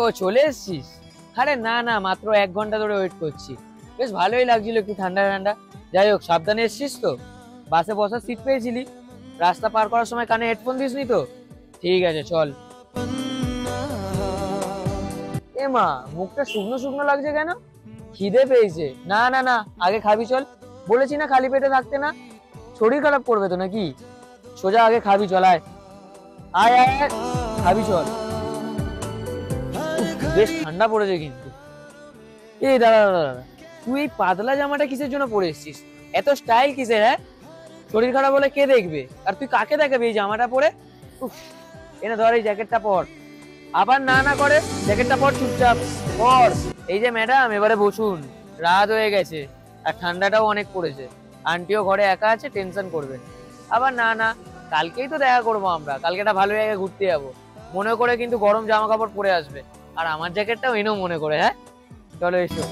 ও চলে এসছিস? আরে না না, মাত্র 1 ঘন্টা ধরে ওয়েট করছি। বেশ ভালোই লাগছিল, একটু ঠান্ডা ঠান্ডা। যাই হোক, সাবধানে এসছিস তো? বাসে বসার সিট পেয়েছিলি? রাস্তা পার করার সময় কানে হেডফোন দিসনি তো? ঠিক আছে, চল। এ মা, মুখটা শুকনো শুকনো লাগছে কেন? খিদে পেয়েছে? না না না, আগে খাবি চল। বলেছি না খালি পেটে থাকতে না, শরীর খারাপ করবে তো নাকি। সোজা আগে খাবি চল, আয় আয় আয় আয়, খাবি চল। বেশ ঠান্ডা পড়েছে কিন্তু। এই দাঁড়া দাঁড়া দাঁড়া, তুই এই পাতলা জামাটা কিসের জন্য পরে এসেছিস? এত স্টাইল কিসের? হ্যাঁ, শরীর খারাপ হলে কে দেখবে? আর তুই কাকে দেখাবি এই জামাটা পরে? উফ, এনে ধর এই জ্যাকেটটা পর। আবার না না করে, জ্যাকেটটা পর চুপচাপ পর। এই যে ম্যাডাম, এবারে বসুন। রাত হয়ে গেছে আর ঠান্ডাটাও অনেক পড়েছে। আন্টিও ঘরে একা আছে, টেনশন করবে। আবার না না, কালকেই তো দেখা করবো আমরা, কালকে একটা ভালো জায়গায় ঘুরতে যাবো। মনে করে কিন্তু গরম জামা কাপড় পরে আসবে। আর আমার জ্যাকেটটাও এনেও মনে করে, হ্যাঁ? চলো এসো।